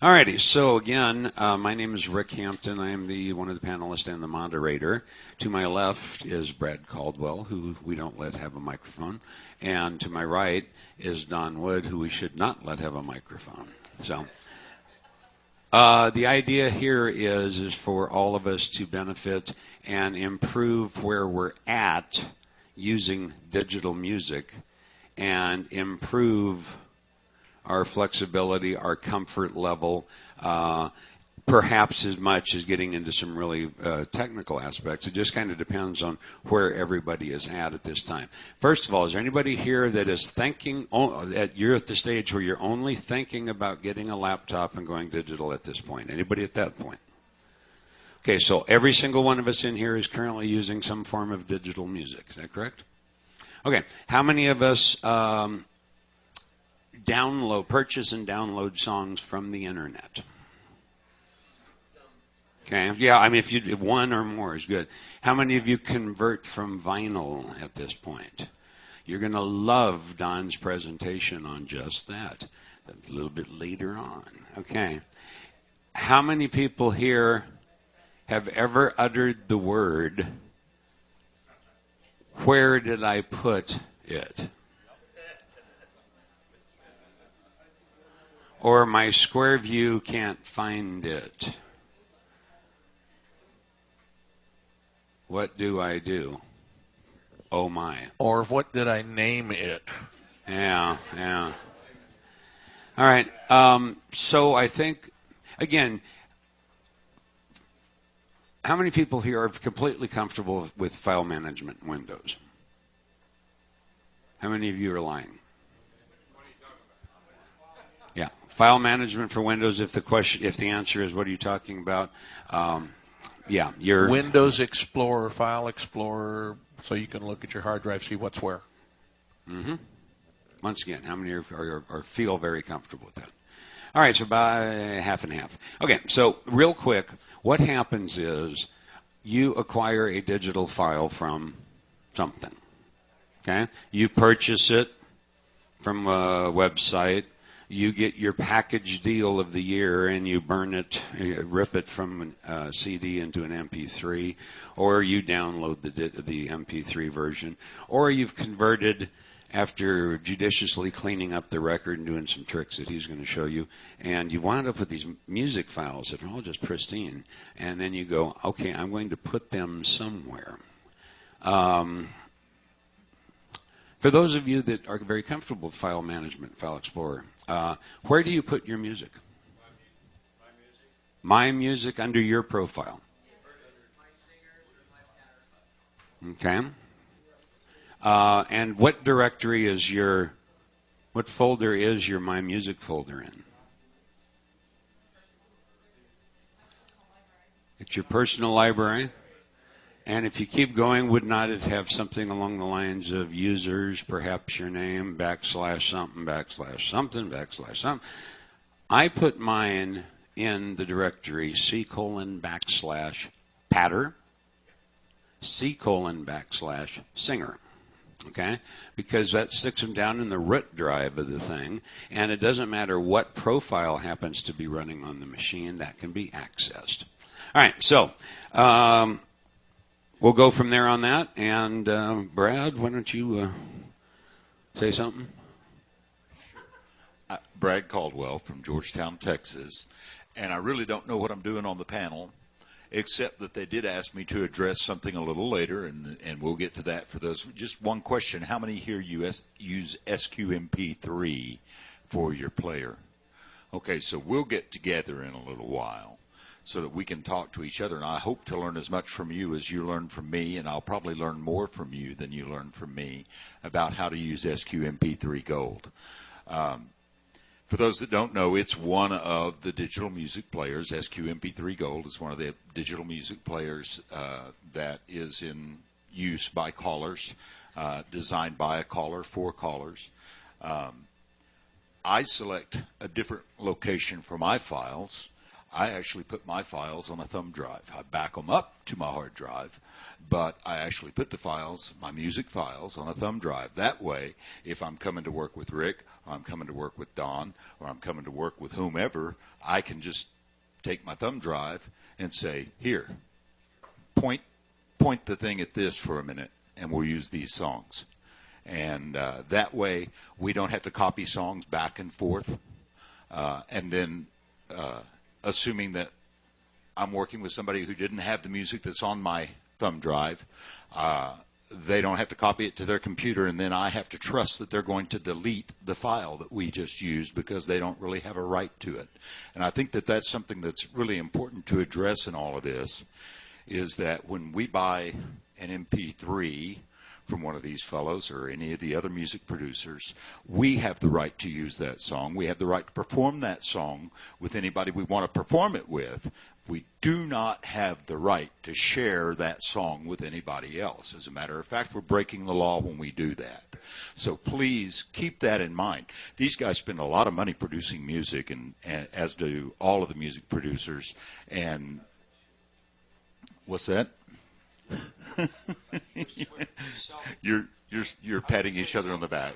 Alrighty, so again, my name is Rick Hampton. I am one of the panelists and the moderator. To my left is Brad Caldwell, who we don't let have a microphone. And to my right is Don Wood, who we should not let have a microphone. So the idea here is for all of us to benefit and improve where we're at using digital music and improve our flexibility, our comfort level, perhaps as much as getting into some really technical aspects. It just kind of depends on where everybody is at this time. First of all, is there anybody here that is thinking, you're at the stage where you're only thinking about getting a laptop and going digital at this point? Anybody at that point? Okay, so every single one of us in here is currently using some form of digital music. Is that correct? Okay, how many of us purchase and download songs from the internet? Okay, yeah, I mean, if one or more is good. How many of you convert from vinyl at this point? You're going to love Don's presentation on just that a little bit later on. Okay, how many people here have ever uttered the word, "Where did I put it?" Or "My square view can't find it. What do I do? Oh my." Or "What did I name it?" Yeah. All right. So I think, again, how many people here are completely comfortable with file management in Windows? How many of you are lying? Yeah, file management for Windows. If the answer is what are you talking about? Yeah, you're Windows Explorer, File Explorer, so you can look at your hard drive, see what's where. Mm-hmm. Once again, how many are feel very comfortable with that? All right, so by half and half. Okay, so real quick, what happens is you acquire a digital file from something. Okay, you purchase it from a website. You get your package deal of the year and you burn it, rip it from a CD into an MP3, or you download the MP3 version, or you've converted after judiciously cleaning up the record and doing some tricks that he's going to show you, and you wind up with these music files that are all just pristine, and then you go, okay, I'm going to put them somewhere. For those of you that are very comfortable with file management, File Explorer, where do you put your music? My music under your profile. Okay. And what directory is what folder is your My Music folder in? It's your personal library. And if you keep going, would not it have something along the lines of users, perhaps your name, / something, / something, / I put mine in the directory C:\patter, C:\singer. Okay? Because that sticks them down in the root drive of the thing, and it doesn't matter what profile happens to be running on the machine, that can be accessed. All right, so we'll go from there on that. And Brad, why don't you say something? Brad Caldwell from Georgetown, Texas. And I really don't know what I'm doing on the panel, except that they did ask me to address something a little later, and we'll get to that for those. Just one question. How many here use SQMP3 for your player? Okay, so we'll get together in a little while so that we can talk to each other. And I hope to learn as much from you as you learn from me, and I'll probably learn more from you than you learn from me about how to use SQMP3 Gold. For those that don't know, it's one of the digital music players. SQMP3 Gold is one of the digital music players that is in use by callers, designed by a caller for callers. I select a different location for my files. I actually put my files on a thumb drive. I back them up to my hard drive, but I actually put the files, my music files, on a thumb drive. That way, if I'm coming to work with Rick, or I'm coming to work with Don, or I'm coming to work with whomever, I can just take my thumb drive and say, here, point the thing at this for a minute, and we'll use these songs. And that way, we don't have to copy songs back and forth. And then, assuming that I'm working with somebody who didn't have the music that's on my thumb drive, they don't have to copy it to their computer, and then I have to trust that they're going to delete the file that we just used because they don't really have a right to it. And I think that that's something that's really important to address in all of this, is that when we buy an MP3 from one of these fellows or any of the other music producers, we have the right to use that song. We have the right to perform that song with anybody we want to perform it with. We do not have the right to share that song with anybody else. As a matter of fact, we're breaking the law when we do that. So please keep that in mind. These guys spend a lot of money producing music, and as do all of the music producers. And what's that? You're patting each other on the back,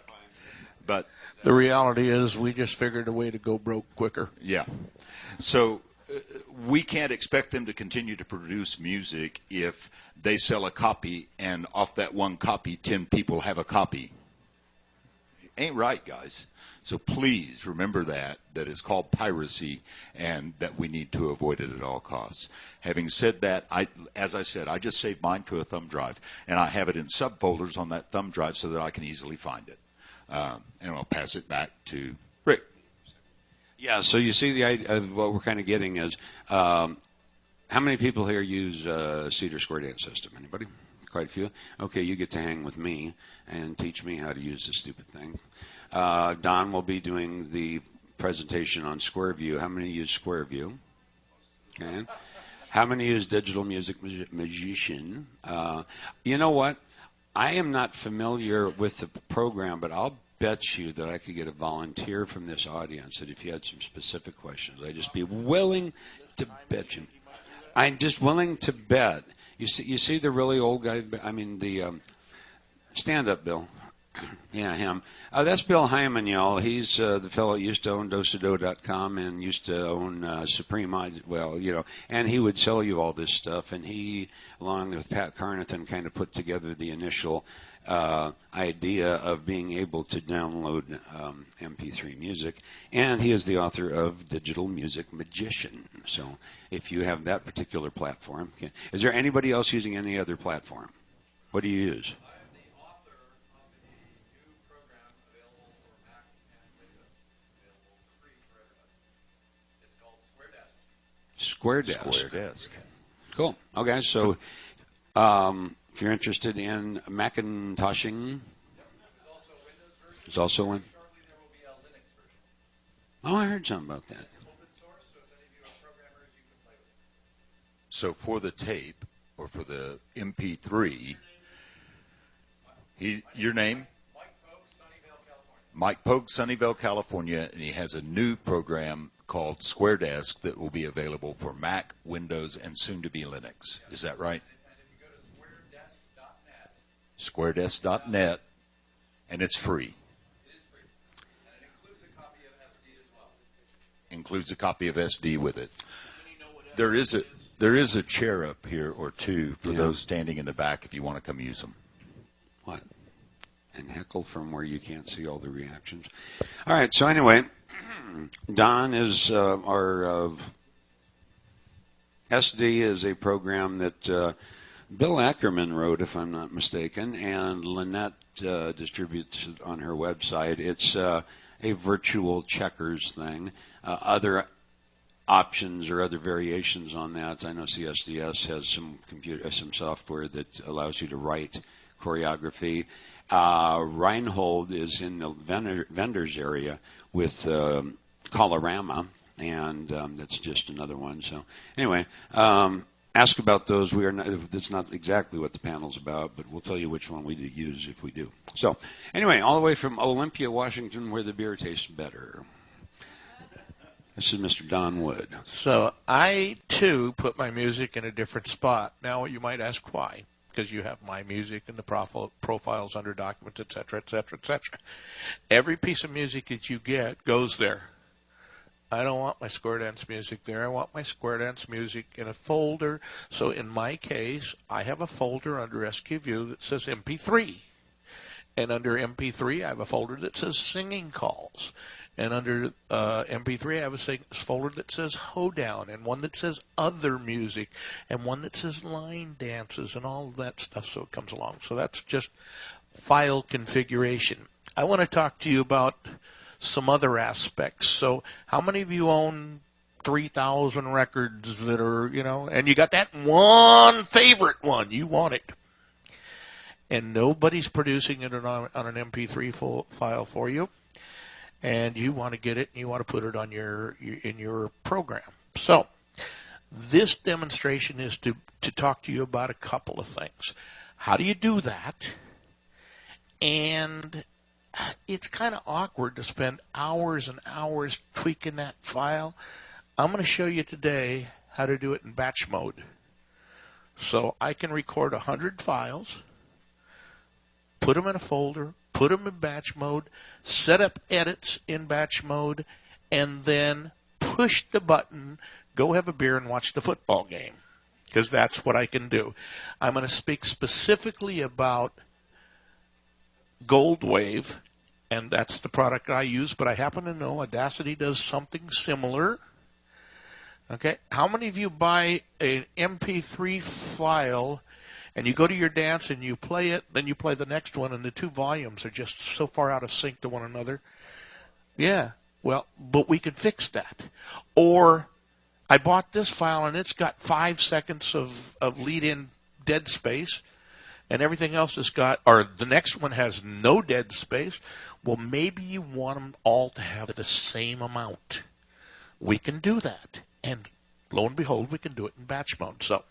but the reality is we just figured a way to go broke quicker. Yeah. So we can't expect them to continue to produce music if they sell a copy and off that one copy 10 people have a copy. Ain't right, guys. So please remember that it's called piracy and that we need to avoid it at all costs. Having said that, as I said, I just saved mine to a thumb drive, and I have it in subfolders on that thumb drive so that I can easily find it. And I'll pass it back to Rick. Yeah, so you see the idea of what we're kind of getting is, how many people here use Cedar Square Dance System? Anybody? Quite a few. Okay, you get to hang with me and teach me how to use this stupid thing. Don will be doing the presentation on SquareView. How many use SquareView? Okay. How many use Digital Music Magician? You know what? I am not familiar with the program, but I'll bet you that I could get a volunteer from this audience that if you had some specific questions, I'd just be willing to bet you. I'm just willing to bet. You see the really old guy, I mean the stand up Bill. Yeah, him. That's Bill Hyman, y'all. He's the fellow that used to own Dosado.com and used to own Supreme. Well, you know, and he would sell you all this stuff. And he, along with Pat Carnathan, kind of put together the initial idea of being able to download MP3 music. And he is the author of Digital Music Magician. So if you have that particular platform, is there anybody else using any other platform? What do you use? Square Desk. Cool. Okay, so if you're interested in Macintoshing, there's also one. Oh, I heard something about that. So for the tape or for the MP3, your name? Mike Pogue, Sunnyvale, California, and he has a new program called Square Desk that will be available for Mac, Windows, and soon to be Linux. Is that right? And if you go to squaredesk.net, and it's free. It is free. And it includes a copy of SD as well. Includes a copy of SD with it. There is a chair up here or two for those standing in the back if you want to come use them. What? And heckle from where you can't see all the reactions. All right, so anyway, Don is our SD is a program that Bill Ackerman wrote, if I'm not mistaken, and Lynette distributes it on her website. It's a virtual checkers thing. Other options or other variations on that. I know CSDS has some software that allows you to write choreography. Reinhold is in the vendors area with CALLERLAB, and that's just another one. So anyway, ask about those. That's not exactly what the panel's about, but we'll tell you which one we use if we do. So anyway, all the way from Olympia, Washington, where the beer tastes better. This is Mr. Don Wood. So I, too, put my music in a different spot. Now you might ask why. Because you have my music and the profiles under documents, et cetera, et cetera, et cetera. Every piece of music that you get goes there. I don't want my square dance music there. I want my square dance music in a folder. So in my case, I have a folder under SQView that says MP3. And under MP3, I have a folder that says singing calls. And under MP3, I have a folder that says hoedown, and one that says other music, and one that says line dances, and all of that stuff, so it comes along. So that's just file configuration. I want to talk to you about some other aspects. So how many of you own 3,000 records that are, and you got that one favorite one, you want it, and nobody's producing it on an MP3 file for you? And you want to get it, and you want to put it on in your program. So this demonstration is to talk to you about a couple of things. How do you do that? And it's kind of awkward to spend hours and hours tweaking that file. I'm going to show you today how to do it in batch mode. So I can record 100 files, put them in a folder, put them in batch mode, set up edits in batch mode, and then push the button, go have a beer and watch the football game, because that's what I can do. I'm going to speak specifically about GoldWave, and that's the product I use, but I happen to know Audacity does something similar. Okay, how many of you buy an MP3 file and you go to your dance and you play it, then you play the next one, and the two volumes are just so far out of sync to one another? Yeah, well, but we can fix that. Or I bought this file and it's got 5 seconds of lead-in dead space, and everything else has got, or the next one has no dead space. Well, maybe you want them all to have the same amount. We can do that. And lo and behold, we can do it in batch mode. So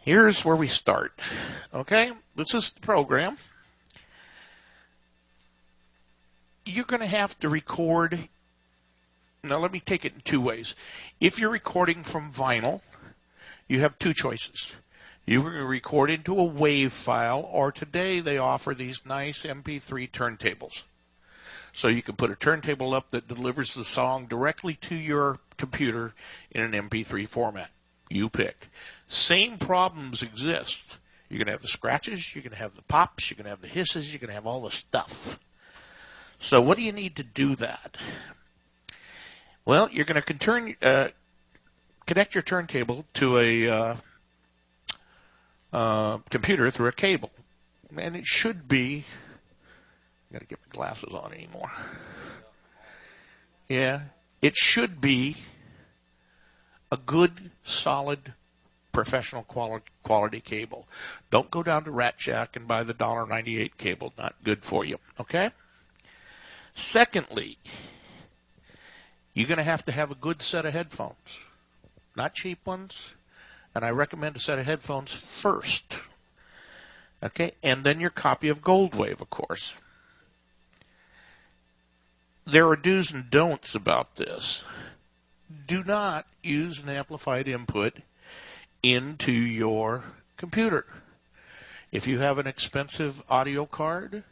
here's where we start. Okay, this is the program. You're going to have to record. Now let me take it in two ways. If you're recording from vinyl, you have two choices. You can record into a WAV file, or today they offer these nice MP3 turntables. So you can put a turntable up that delivers the song directly to your computer in an MP3 format. You pick. Same problems exist. You're going to have the scratches, you're going to have the pops, you're going to have the hisses, you're going to have all the stuff. So what do you need to do that? Well, you're going to connect your turntable to a computer through a cable. And it should be, I've got to get my glasses on anymore. Yeah, it should be a good, solid, professional quality cable. Don't go down to Rat Shack and buy the $1.98 cable. Not good for you, okay? Secondly, you're going to have a good set of headphones. Not cheap ones. And I recommend a set of headphones first. Okay? And then your copy of GoldWave, of course. There are do's and don'ts about this. Do not use an amplified input into your computer. If you have an expensive audio card,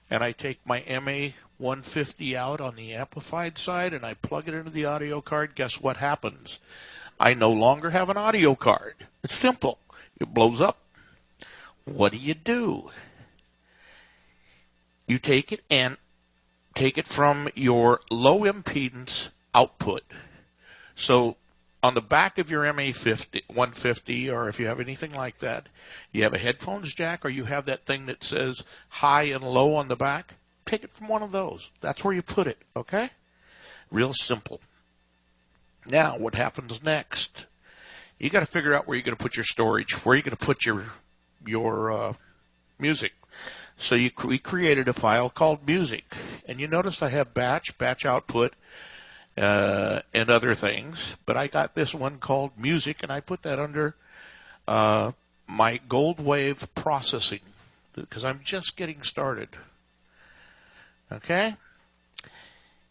and I take my MA150 out on the amplified side and I plug it into the audio card, guess what happens? I no longer have an audio card. It's simple. It blows up. What do? You take it and take it from your low impedance output. So on the back of your MA150, or if you have anything like that, you have a headphones jack, or you have that thing that says high and low on the back. Take it from one of those. That's where you put it, okay? Real simple. Now, what happens next? You got to figure out where you're going to put your storage, where you're going to put your music. So we created a file called music, and you notice I have batch output, and other things, but I got this one called music, and I put that under my GoldWave processing because I'm just getting started. Okay?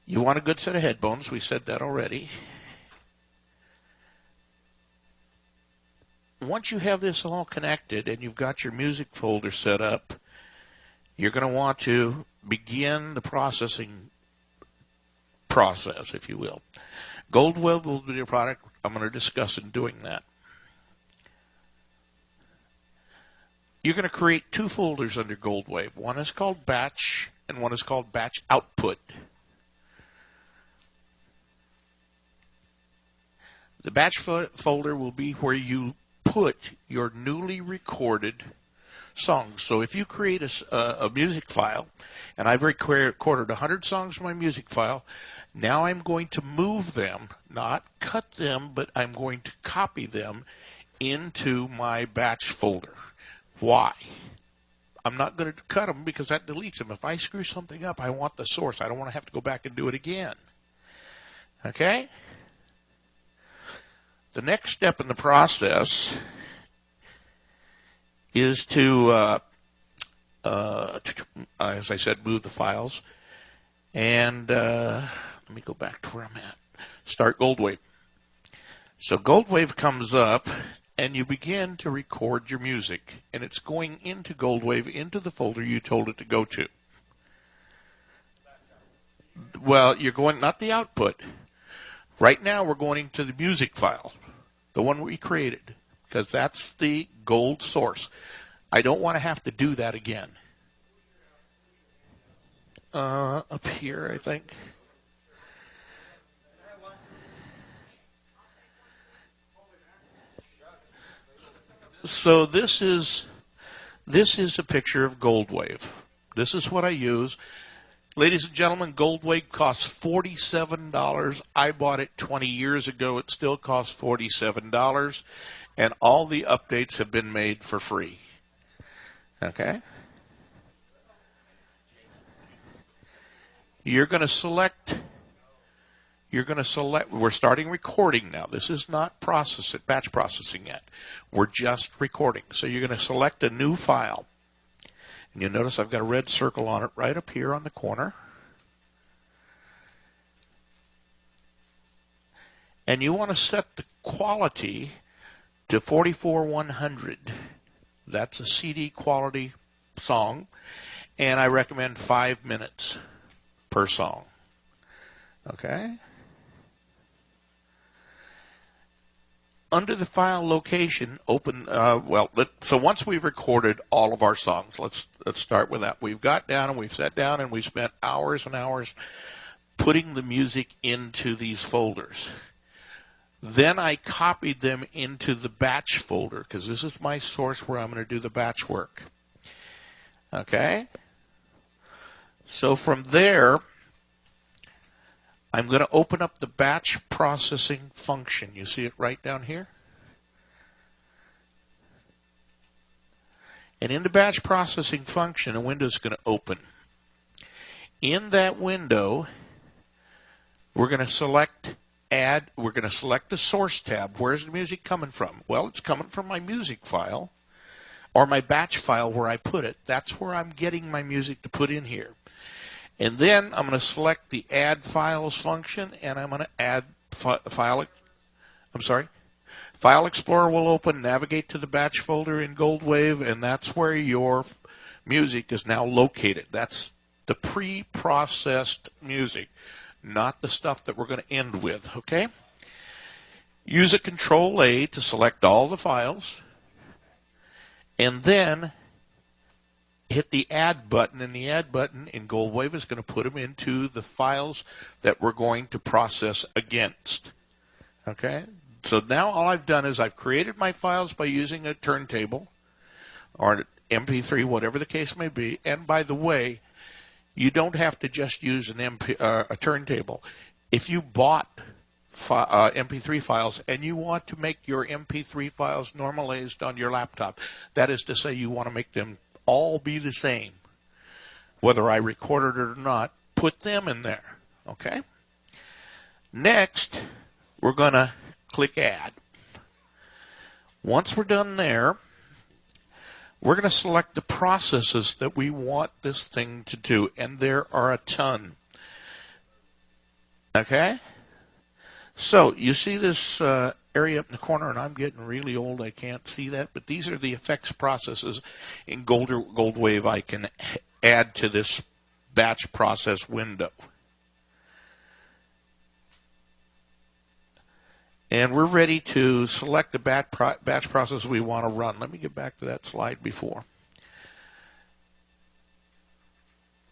You want a good set of headphones. We said that already. Once you have this all connected and you've got your music folder set up, you're going to want to begin the processing process, if you will. Goldwave will be a product I'm going to discuss in doing that. You're going to create two folders under Goldwave. One is called batch and one is called batch output. The batch folder will be where you put your newly recorded songs. So if you create a music file, and I've recorded 100 songs from my music file, now I'm going to move them, not cut them, but I'm going to copy them into my batch folder. Why? I'm not going to cut them because that deletes them. If I screw something up, I want the source. I don't want to have to go back and do it again. Okay? The next step in the process is to, as I said, move the files. And let me go back to where I'm at. Start Goldwave. So Goldwave comes up, and you begin to record your music. And it's going into Goldwave, into the folder you told it to go to. Well, you're going, not the output. Right now we're going to the music file, the one we created, because that's the gold source. I don't want to have to do that again. Up here, I think. So this is a picture of Goldwave. This is what I use. Ladies and gentlemen, Goldwave costs $47. I bought it 20 years ago. It still costs $47. And all the updates have been made for free. Okay? You're going to select, we're starting recording now. This is not batch processing yet. We're just recording. So you're going to select a new file. And you'll notice I've got a red circle on it right up here on the corner. And you want to set the quality to 44-100. That's a CD quality song. And I recommend 5 minutes per song. Okay? Under the file location, open, so once we've recorded all of our songs, let's start with that. We've got down and we've sat down and we spent hours and hours putting the music into these folders. Then I copied them into the batch folder because this is my source where I'm going to do the batch work. Okay? So from there, I'm going to open up the batch processing function. You see it right down here? And in the batch processing function, a window is going to open. In that window, we're going to select we're going to select the source tab. Where's the music coming from? Well, it's coming from my music file or my batch file where I put it. That's where I'm getting my music to put in here. And then I'm going to select the Add Files function, and I'm going to add File Explorer will open, navigate to the batch folder in Goldwave, and that's where your music is now located. That's the pre-processed music, not the stuff that we're going to end with, okay? Use a Control-A to select all the files, and then hit the Add button, and the Add button in Goldwave is going to put them into the files that we're going to process against. Okay? So now all I've done is I've created my files by using a turntable or an MP3, whatever the case may be. And by the way, you don't have to just use a turntable. If you bought MP3 files and you want to make your MP3 files normalized on your laptop, that is to say you want to make them all be the same, whether I recorded it or not, put them in there, okay? Next, we're going to click Add. Once we're done there, we're going to select the processes that we want this thing to do, and there are a ton. Okay? So you see this area up in the corner, and I'm getting really old. I can't see that, but these are the effects processes in Goldwave I can add to this batch process window. And we're ready to select the batch process we want to run. Let me get back to that slide before.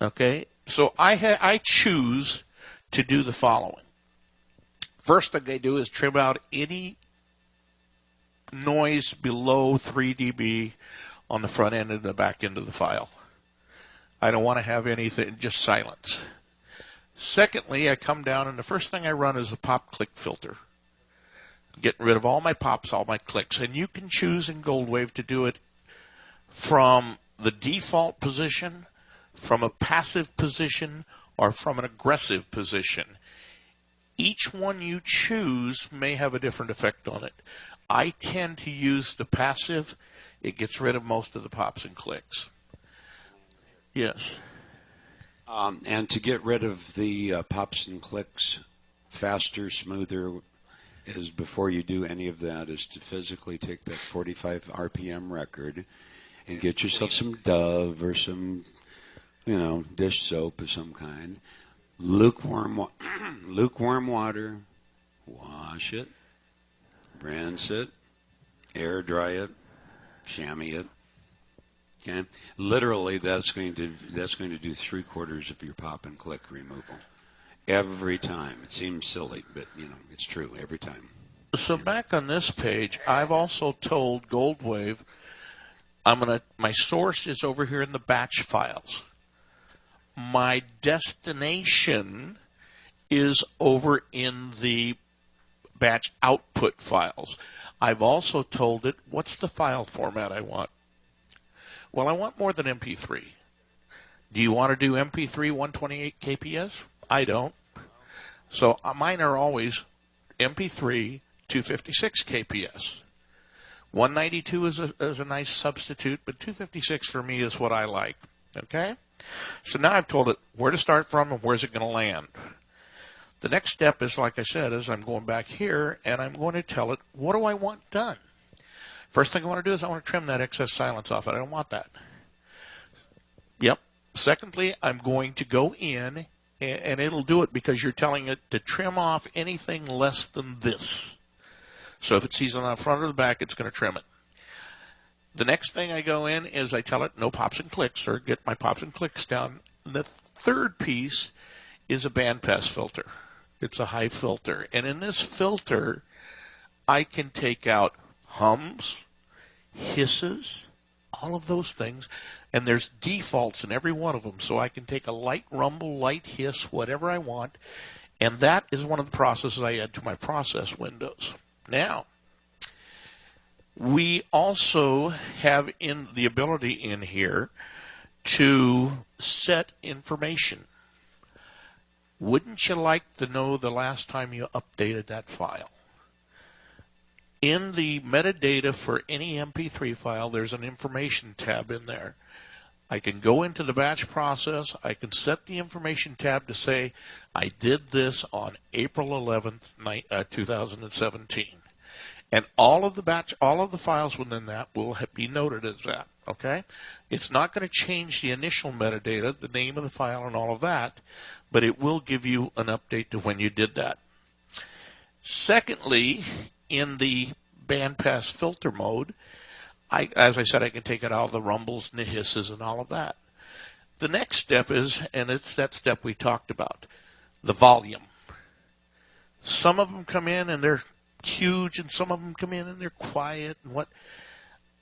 Okay, so I choose to do the following. First thing I do is trim out any noise below 3 dB on the front end and the back end of the file. I don't want to have anything, just silence. Secondly, I come down and the first thing I run is a pop click filter. Getting rid of all my pops, all my clicks. And you can choose in Goldwave to do it from the default position, from a passive position, or from an aggressive position. Each one you choose may have a different effect on it. I tend to use the passive. It gets rid of most of the pops and clicks. Yes. And to get rid of the pops and clicks faster, smoother, is before you do any of that is to physically take that 45 RPM record and get yourself some Dove or some, dish soap of some kind. Lukewarm water, wash it, rinse it, air dry it, chamois it. Okay, literally that's going to do 3/4 of your pop and click removal every time. It seems silly, but it's true every time. So back on this page, I've also told Goldwave my source is over here in the batch files. My destination is over in the batch output files. I've also told it what's the file format I want. Well, I want more than MP3. Do you want to do MP3 128 kps? I don't. So mine are always MP3 256 kps. 192 is a nice substitute, but 256 for me is what I like. Okay? So now I've told it where to start from and where's it going to land. The next step is, like I said, is I'm going back here and I'm going to tell it what do I want done. First thing I want to do is I want to trim that excess silence off. I don't want that. Yep. Secondly, I'm going to go in and it'll do it because you're telling it to trim off anything less than this. So if it sees it on the front or the back, it's going to trim it. The next thing I go in is I tell it no pops and clicks, or get my pops and clicks down. The third piece is a bandpass filter. It's a high filter. And in this filter, I can take out hums, hisses, all of those things. And there's defaults in every one of them. So I can take a light rumble, light hiss, whatever I want. And that is one of the processes I add to my process windows. Now, we also have the ability in here to set information. Wouldn't you like to know the last time you updated that file? In the metadata for any MP3 file, there's an information tab in there. I can go into the batch process. I can set the information tab to say, I did this on April 11th, 2017. And all of the files within that will be noted as that, okay? It's not going to change the initial metadata, the name of the file and all of that, but it will give you an update to when you did that. Secondly, in the bandpass filter mode, as I said, I can take out all the rumbles and the hisses and all of that. The next step is, and it's that step we talked about, the volume. Some of them come in and they're huge, and some of them come in and they're quiet. And what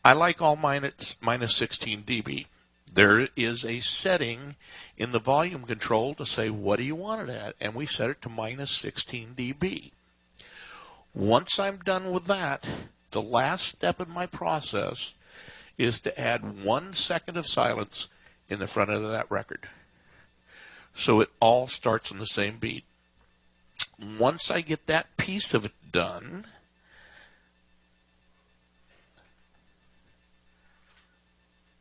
I like all mine at minus 16 dB. There is a setting in the volume control to say what do you want it at, and we set it to minus 16 dB. Once I'm done with that, the last step in my process is to add 1 second of silence in the front end of that record. So it all starts on the same beat. Once I get that piece of it done,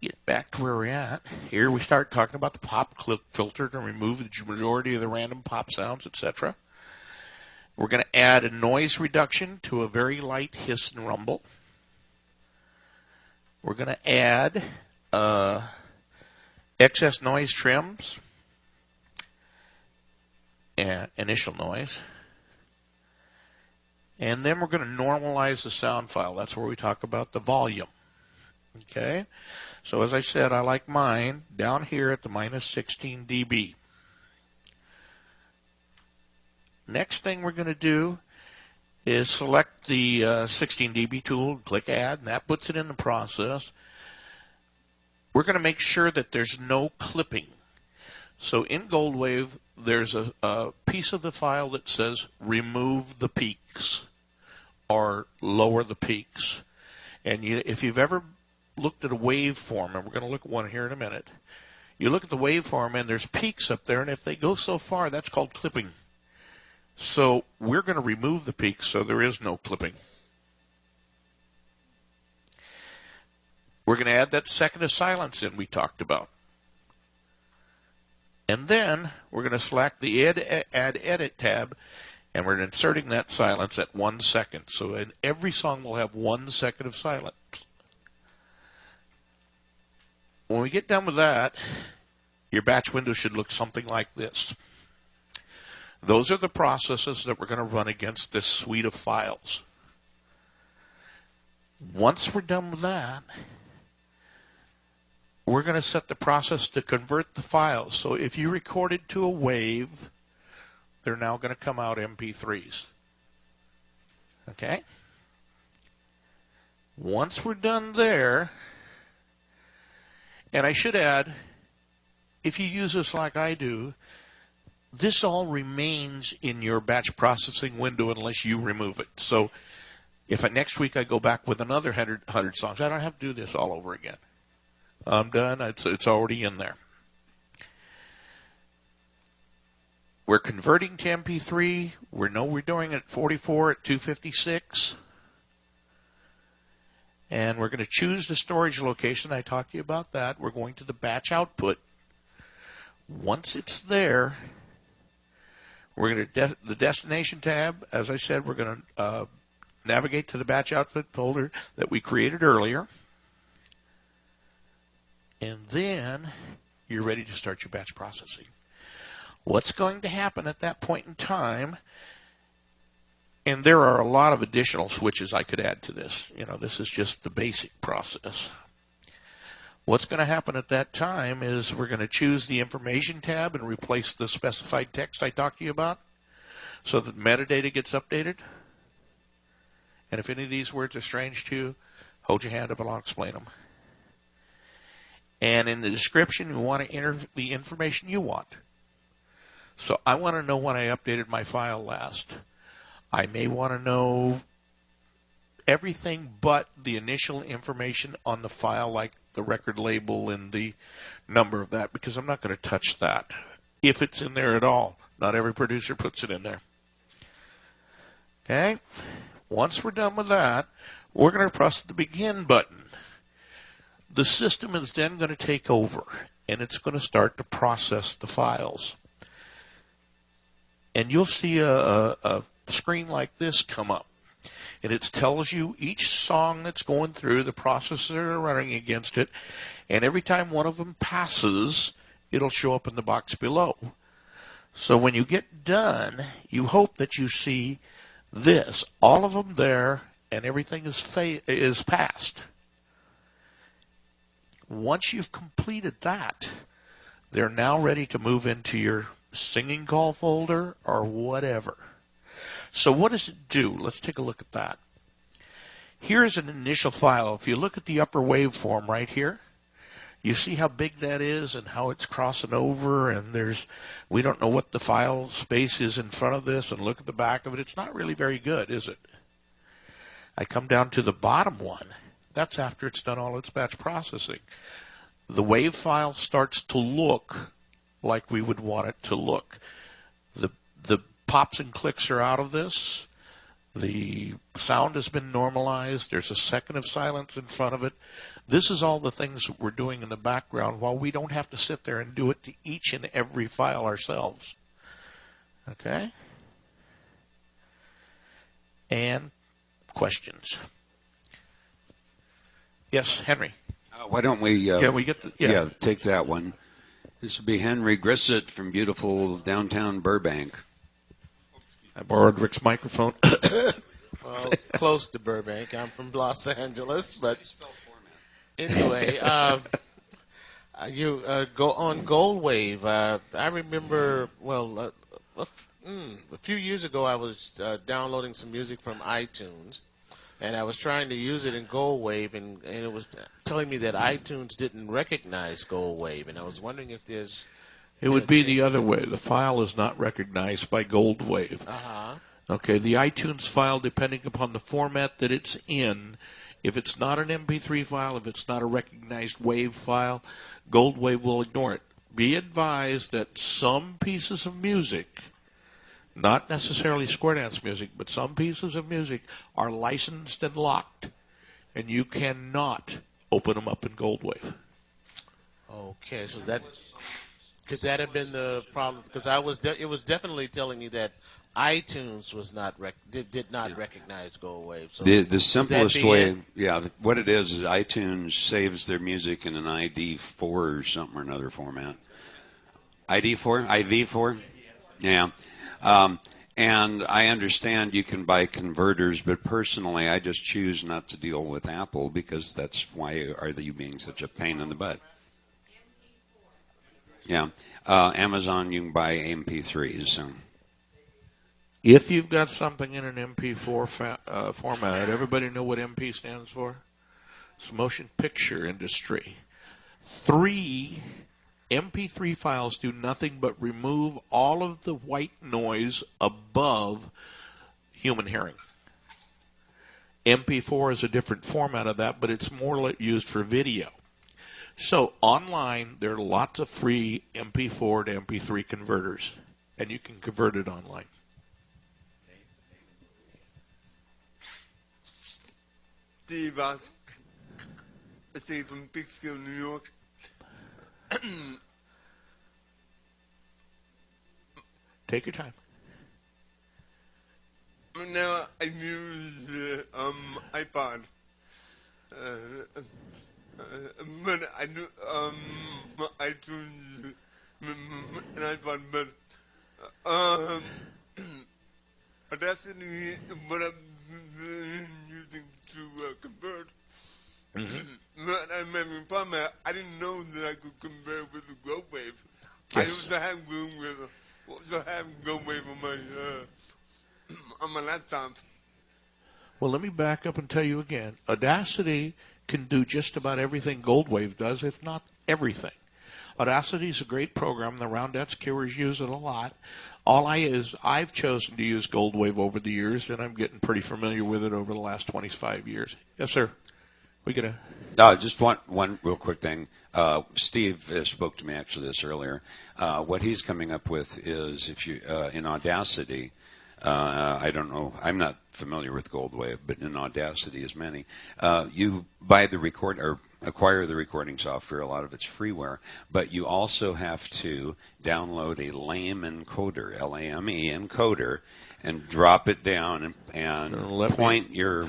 get back to where we're at. Here we start talking about the pop clip filter to remove the majority of the random pop sounds, etc. We're going to add a noise reduction to a very light hiss and rumble. We're going to add excess noise trims and initial noise. And then we're going to normalize the sound file. That's where we talk about the volume. Okay? So as I said, I like mine down here at the minus 16 dB. Next thing we're going to do is select the 16 dB tool, click Add, and that puts it in the process. We're going to make sure that there's no clipping. So in GoldWave, there's a piece of the file that says remove the peaks or lower the peaks. And if you've ever looked at a waveform, and we're going to look at one here in a minute, you look at the waveform and there's peaks up there, and if they go so far, that's called clipping. So we're going to remove the peaks so there is no clipping. We're going to add that second of silence in we talked about. And then we're going to select the Add Edit tab, and we're inserting that silence at 1 second. So in every song we'll have 1 second of silence. When we get done with that, your batch window should look something like this. Those are the processes that we're going to run against this suite of files. Once we're done with that, we're going to set the process to convert the files. So if you recorded to a wave, they're now going to come out MP3s. Okay? Once we're done there, and I should add, if you use this like I do, this all remains in your batch processing window unless you remove it. So if next week I go back with another 100 songs, I don't have to do this all over again. I'm done. It's already in there. We're converting to MP3. We know we're doing it at 44 at 256. And we're going to choose the storage location. I talked to you about that. We're going to the batch output. Once it's there, we're going to the destination tab. As I said, we're going to navigate to the batch output folder that we created earlier. And then you're ready to start your batch processing. What's going to happen at that point in time, and there are a lot of additional switches I could add to this. This is just the basic process. What's going to happen at that time is we're going to choose the information tab and replace the specified text I talked to you about so that metadata gets updated. And if any of these words are strange to you, hold your hand up and I'll explain them. And in the description, you want to enter the information you want. So I want to know when I updated my file last. I may want to know everything but the initial information on the file, like the record label and the number of that, because I'm not going to touch that if it's in there at all. Not every producer puts it in there. Okay? Once we're done with that, we're going to press the begin button. The system is then going to take over, and it's going to start to process the files. And you'll see a screen like this come up. And it tells you each song that's going through, the processes that are running against it, and every time one of them passes, it'll show up in the box below. So when you get done, you hope that you see this, all of them there, and everything is passed. Once you've completed that, they're now ready to move into your singing call folder or whatever. So what does it do? Let's take a look at that. Here's an initial file. If you look at the upper waveform right here, you see how big that is and how it's crossing over, and we don't know what the file space is in front of this, and look at the back of it. It's not really very good, is it? I come down to the bottom one. That's after it's done all its batch processing. The wave file starts to look like we would want it to look. The pops and clicks are out of this. The sound has been normalized. There's a second of silence in front of it. This is all the things that we're doing in the background while we don't have to sit there and do it to each and every file ourselves. Okay? and questions. Yes, Henry. Why don't we? Can we get the take that one. This would be Henry Grissett from beautiful downtown Burbank. I borrowed Rick's microphone. Well, close to Burbank. I'm from Los Angeles, but anyway, you go on Gold Wave. I remember, a few years ago, I was downloading some music from iTunes, and I was trying to use it in Gold Wave, and it was telling me that iTunes didn't recognize Gold Wave, and I was wondering if there's... It would be the other way. The file is not recognized by Gold Wave. Uh-huh. Okay, the iTunes file, depending upon the format that it's in, if it's not an MP3 file, if it's not a recognized WAV file, Gold Wave will ignore it. Be advised that some pieces of music, not necessarily square dance music, but some pieces of music are licensed and locked, and you cannot open them up in Gold Wave. Okay, so that... Could that have been the problem? Because it was definitely telling me that iTunes was not did not recognize Gold Wave. So the simplest way, it? What it is iTunes saves their music in an ID4 or something or another format. ID4, IV4, yeah. And I understand you can buy converters, but personally, I just choose not to deal with Apple because that's why are you being such a pain in the butt. Yeah, Amazon, you can buy MP3s. So. If you've got something in an MP4 format, everybody know what MP stands for? It's Motion Picture Industry. 3 MP3 files do nothing but remove all of the white noise above human hearing. MP4 is a different format of that, but it's more used for video. So online, there are lots of free MP4 to MP3 converters, and you can convert it online. Steve Ask, Steve from Peekskill, New York. Take your time. Now I use iPod. But I do iTunes and iPod, but Audacity what I've been using to convert. Mm-hmm. But I'm having a problem. I didn't know that I could convert with the Gold Wave. Yes. I used to have Gold Wave on my laptop. Well, let me back up and tell you again. Audacity can do just about everything Gold Wave does, if not everything. Audacity is a great program. The Roundettes Cures use it a lot. I've chosen to use Gold Wave over the years, and I'm getting pretty familiar with it over the last 25 years. Yes, sir. We get a... Just one real quick thing. Steve spoke to me actually this earlier. What he's coming up with is if you in Audacity, I don't know, I'm not familiar with Gold Wave, but in Audacity as many, you buy the acquire the recording software. A lot of it's freeware, but you also have to download a LAME encoder, LAME encoder, and drop it down and point your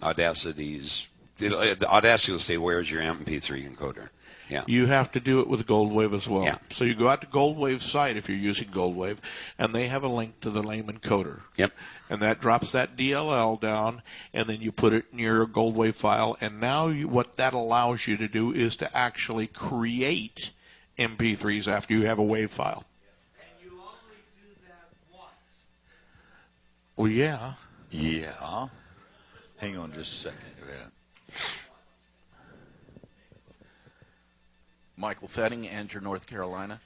Audacity's. The Audacity will say, "Where's your MP3 encoder?" Yeah. You have to do it with Gold Wave as well. Yeah. So you go out to Gold Wave's site if you're using Gold Wave, and they have a link to the LAME encoder. Yep. And that drops that DLL down, and then you put it in your Gold Wave file. And now what that allows you to do is to actually create MP3s after you have a WAV file. And you only do that once. Well, yeah. Yeah. Hang on just a second to that. Michael Fetting, Angier, North Carolina.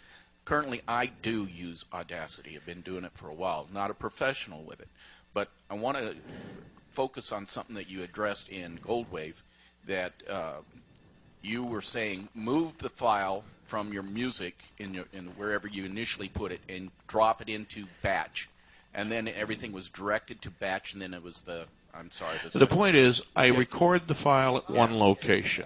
Currently, I do use Audacity. I've been doing it for a while. Not a professional with it. But I want to focus on something that you addressed in Gold Wave, that you were saying move the file from your music in wherever you initially put it and drop it into batch. And then everything was directed to batch, and then it was the point is, I record the file at one location.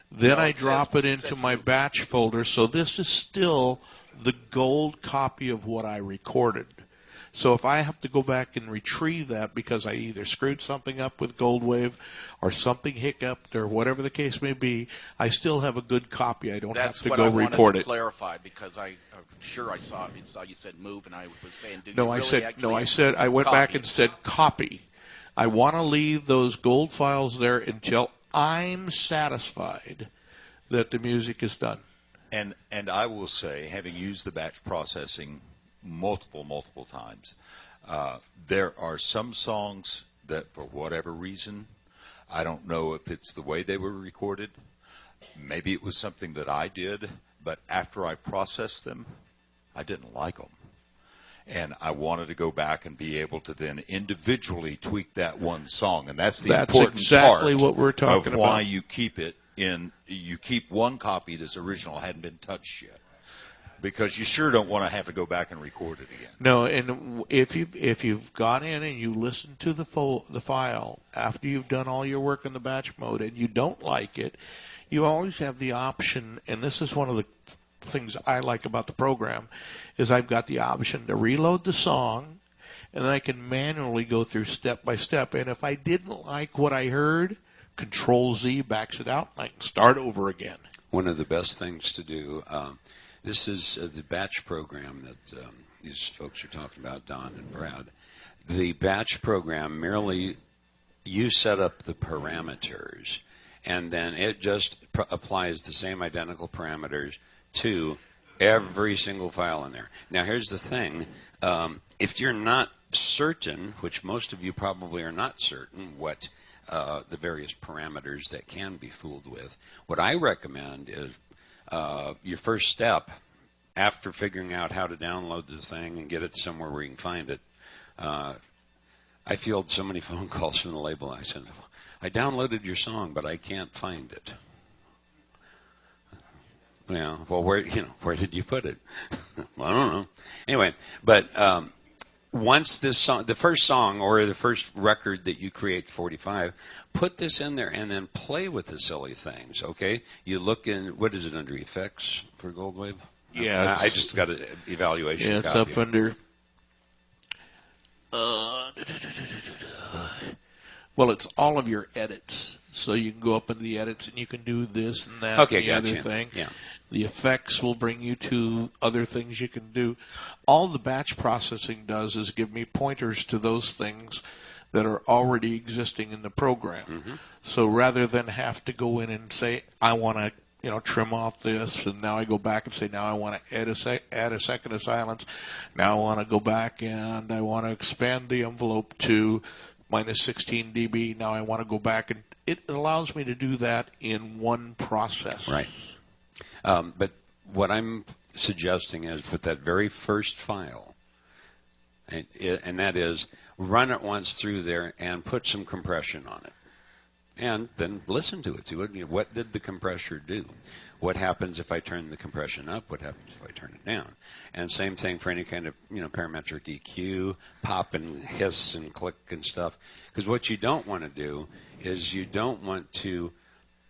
Then I drop it into my batch folder, so this is still the gold copy of what I recorded. So if I have to go back and retrieve that because I either screwed something up with GoldWave or something hiccuped or whatever the case may be, I still have a good copy. I don't That's have to what go I wanted report to it. clarify, because I'm sure I saw you said move, and I was saying, do you No, really I actually said I went back copy and it? said copy. I want to leave those gold files there until I'm satisfied that the music is done. And I will say, having used the batch processing multiple times, there are some songs that, for whatever reason, I don't know if it's the way they were recorded. Maybe it was something that I did, but after I processed them, I didn't like them. And I wanted to go back and be able to then individually tweak that one song. And that's important exactly part what we're talking of why about. you keep it in. You keep one copy that's original, hadn't been touched yet, because you sure don't want to have to go back and record it again. No, and if you've gone in and you listened to the file after you've done all your work in the batch mode and you don't like it, you always have the option, and this is one of the things I like about the program, is I've got the option to reload the song, and then I can manually go through step by step. And if I didn't like what I heard, Control-Z backs it out, and I can start over again. One of the best things to do, this is the batch program that these folks are talking about, Don and Brad. The batch program merely, you set up the parameters, and then it just applies the same identical parameters to every single file in there. Now, here's the thing. If you're not certain, which most of you probably are not certain, what the various parameters that can be fooled with, what I recommend is your first step, after figuring out how to download this thing and get it somewhere where you can find it. I field so many phone calls from the label. I said, I downloaded your song, but I can't find it. Yeah, well, where did you put it? Well, I don't know. Anyway, but once this song, the first song or the first record that you create, 45, put this in there and then play with the silly things. Okay, you look in. What is it under effects for GoldWave? Yeah, I just got an evaluation. Yeah, it's copy. up under. Well, it's all of your edits. So you can go up into the edits and you can do this and that and the other thing. Yeah. The effects will bring you to other things you can do. All the batch processing does is give me pointers to those things that are already existing in the program. Mm-hmm. So rather than have to go in and say, I want to trim off this, and now I go back and say, now I want to add a second of silence. Now I want to go back and I want to expand the envelope to minus 16 dB. Now I want to go back, and it allows me to do that in one process. Right. But what I'm suggesting is with that very first file, and that is run it once through there and put some compression on it. And then listen to it. What did the compressor do? What happens if I turn the compression up? What happens if I turn it down? And same thing for any kind of parametric EQ, pop and hiss and click and stuff. Because what you don't want to do is you don't want to,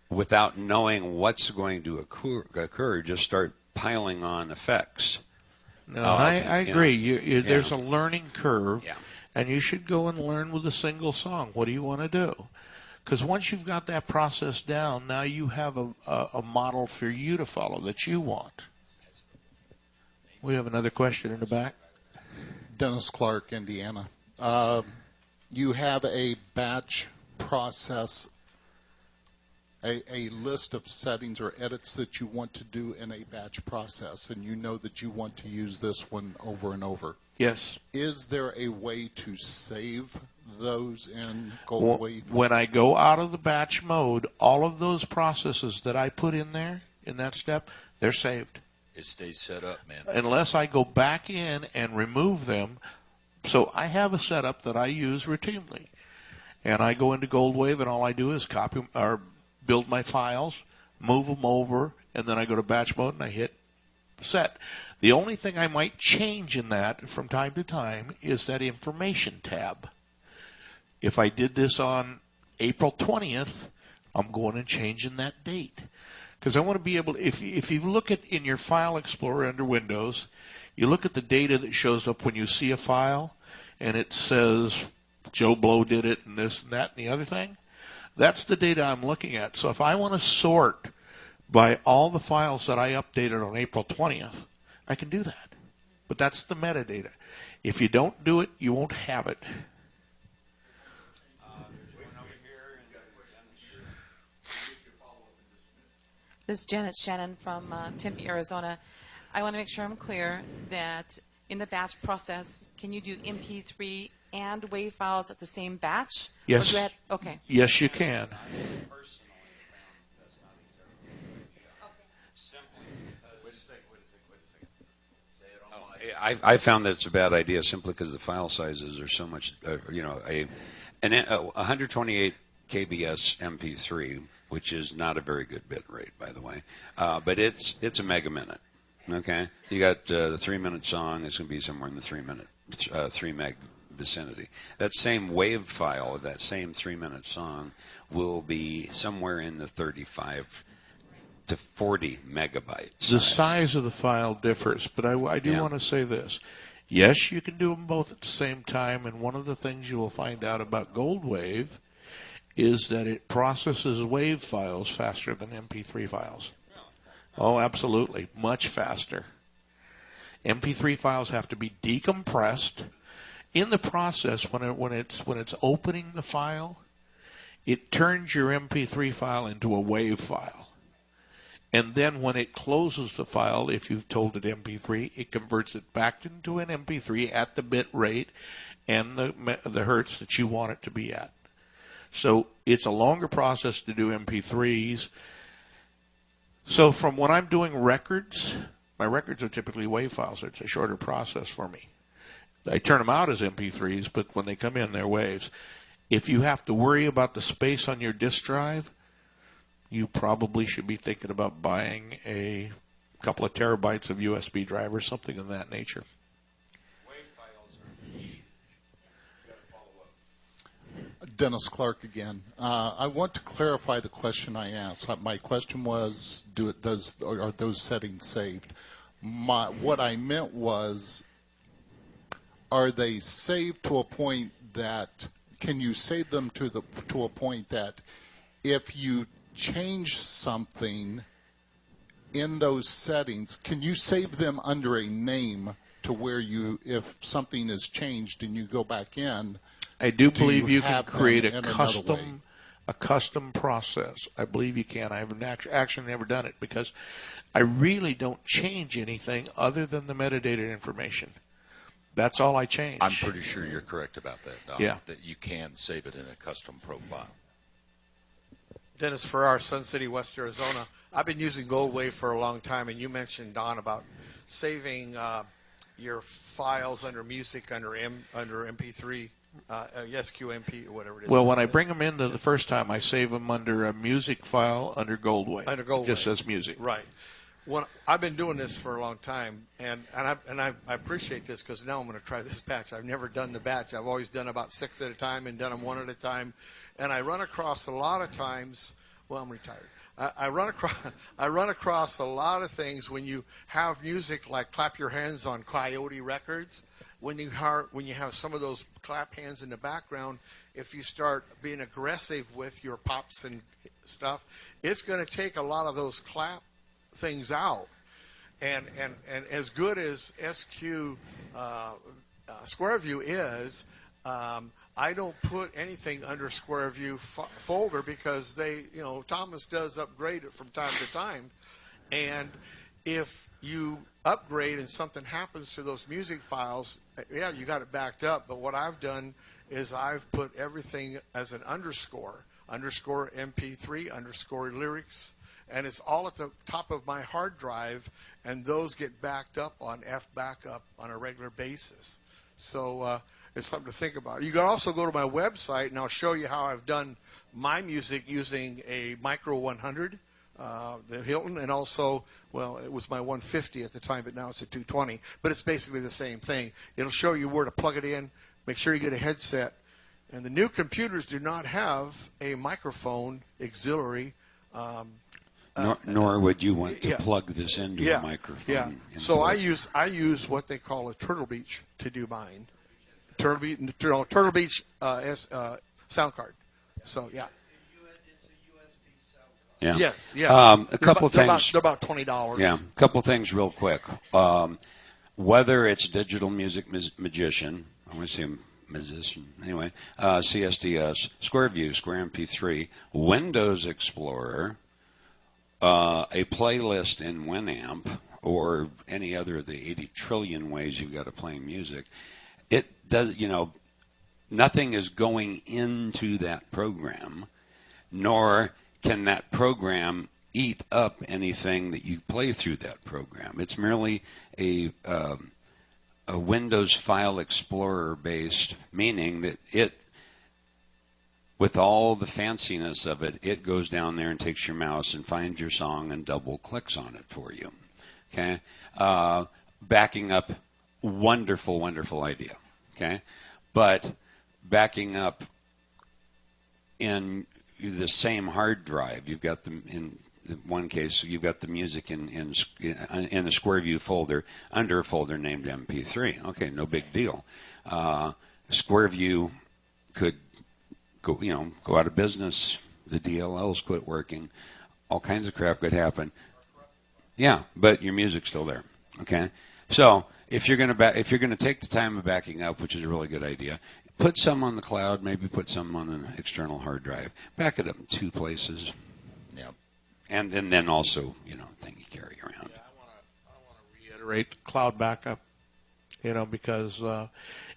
without knowing what's going to occur, just start piling on effects. No, I agree. There's a learning curve, Yeah. and you should go and learn with a single song. What do you want to do? Because once you've got that process down, now you have a model for you to follow that you want. We have another question in the back. Dennis Clark, Indiana. You have a batch process, a list of settings or edits that you want to do in a batch process, and you know that you want to use this one over and over. Yes. Is there a way to save those in GoldWave? When I go out of the batch mode, all of those processes that I put in there, in that step, they're saved. It stays set up, man. Unless I go back in and remove them. So I have a setup that I use routinely. And I go into GoldWave, and all I do is copy or build my files, move them over, and then I go to batch mode and I hit set. The only thing I might change in that from time to time is that information tab. If I did this on April 20th, I'm going and changing that date. Because I want to be able to, if you look in your File Explorer under Windows, you look at the data that shows up when you see a file, and it says Joe Blow did it and this and that and the other thing, that's the data I'm looking at. So if I want to sort by all the files that I updated on April 20th, I can do that. But that's the metadata. If you don't do it, you won't have it. This is Janet Shannon from Tempe, Arizona. I want to make sure I'm clear that in the batch process, can you do MP3 and WAV files at the same batch? Yes. Okay. Yes, you can. I found that it's a bad idea simply because the file sizes are so much, a 128 kbs MP3, which is not a very good bit rate, by the way, but it's a mega minute. Okay, you got the 3-minute song. It's going to be somewhere in the 3 meg vicinity. That same WAV file of that same 3-minute song will be somewhere in the 35 to 40 megabytes. The size of the file differs, but I do want to say this. Yes, you can do them both at the same time, and one of the things you will find out about GoldWave is that it processes WAV files faster than MP3 files. Oh, absolutely. Much faster. MP3 files have to be decompressed. In the process, when it's opening the file, it turns your MP3 file into a WAV file. And then when it closes the file, if you've told it MP3, it converts it back into an MP3 at the bit rate and the hertz that you want it to be at. So it's a longer process to do MP3s. So from when I'm doing records, my records are typically WAV files. It's a shorter process for me. I turn them out as MP3s, but when they come in, they're WAVs. If you have to worry about the space on your disk drive, you probably should be thinking about buying a couple of terabytes of USB drive or something of that nature. Dennis Clark again. I want to clarify the question I asked. My question was, are those settings saved? What I meant was, are they saved to a point that, can you save them to a point that if you change something in those settings, can you save them under a name to where if something is changed and you go back in, I do believe you can create a custom process. I believe you can. I haven't actually never done it because I really don't change anything other than the metadata information. That's all I change. I'm pretty sure you're correct about that, Don, yeah. that you can save it in a custom profile. Dennis Farrar, Sun City, West Arizona. I've been using GoldWave for a long time, and you mentioned, Don, about saving your files under music, under MP3, SQMP, or whatever it is. Well, when I bring them in the first time, I save them under a music file under GoldWave. Under GoldWave. It just says music. Right. Well, I've been doing this for a long time, and I appreciate this because now I'm going to try this batch. I've never done the batch. I've always done about 6 at a time and done them 1 at a time. And I run across a lot of times, well, I'm retired. I run across a lot of things when you have music like Clap Your Hands on Coyote Records. When you have some of those clap hands in the background, if you start being aggressive with your pops and stuff, it's going to take a lot of those clap things out. And as good as SQ Square View is, I don't put anything under Square View folder because Thomas does upgrade it from time to time. And if you upgrade and something happens to those music files, yeah, you got it backed up. But what I've done is I've put everything as an underscore MP3, underscore lyrics, and it's all at the top of my hard drive, and those get backed up on F-Backup on a regular basis. So it's something to think about. You can also go to my website, and I'll show you how I've done my music using a Micro 100, the Hilton, and also, well, it was my 150 at the time, but now it's a 220. But it's basically the same thing. It'll show you where to plug it in. Make sure you get a headset. And the new computers do not have a microphone auxiliary. Nor would you want to plug this into a microphone. Yeah. So I use what they call a Turtle Beach to do mine. Turtle Beach sound card. So yeah. Yeah. Yes. Yeah. A couple things. They're about $20. Yeah. A couple things real quick. Whether it's Digital Music Magician, I want to say musician. Anyway, CSDS, SquareView, Square MP3, Windows Explorer, a playlist in Winamp, or any other of the 80 trillion ways you've got to play music. It does, nothing is going into that program, nor can that program eat up anything that you play through that program. It's merely a Windows File Explorer based, meaning that it, with all the fanciness of it, it goes down there and takes your mouse and finds your song and double clicks on it for you. Okay? Backing up, wonderful, wonderful idea. Okay? But backing up in the same hard drive, you've got them in one case, you've got the music in the SquareView folder under a folder named MP3. Okay, no big deal. SquareView could go out of business. The DLLs quit working. All kinds of crap could happen. Yeah, but your music's still there. Okay, so if you're gonna take the time of backing up, which is a really good idea, put some on the cloud. Maybe put some on an external hard drive. Back it up in two places. Yeah. And then also, thing you carry around. Yeah, I want to reiterate cloud backup, because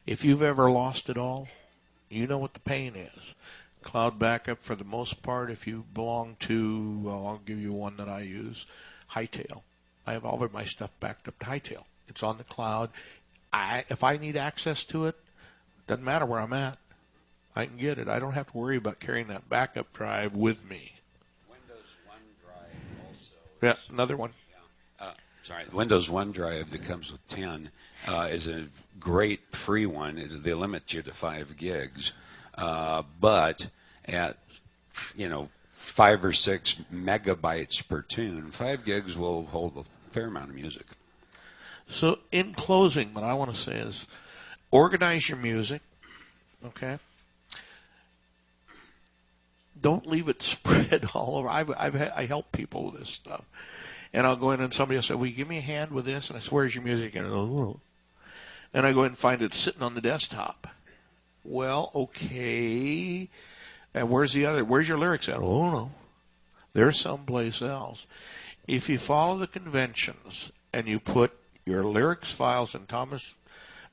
if you've ever lost it all, you know what the pain is. Cloud backup, for the most part, if you belong to, I'll give you one that I use, Hightail. I have all of my stuff backed up to Hightail. It's on the cloud. If I need access to it, doesn't matter where I'm at. I can get it. I don't have to worry about carrying that backup drive with me. Windows OneDrive also. Yeah, another one. The Windows OneDrive that comes with 10 is a great free one. They limit you to 5 gigs, but at 5 or 6 megabytes per tune, 5 gigs will hold a fair amount of music. So, in closing, what I want to say is, organize your music. Okay. Don't leave it spread all over. I help people with this stuff. And I'll go in and somebody will say, will you give me a hand with this? And I say, where's your music? And I go in and find it sitting on the desktop. Well, okay. And where's your lyrics at? Oh, no. They're someplace else. If you follow the conventions and you put your lyrics files, and Thomas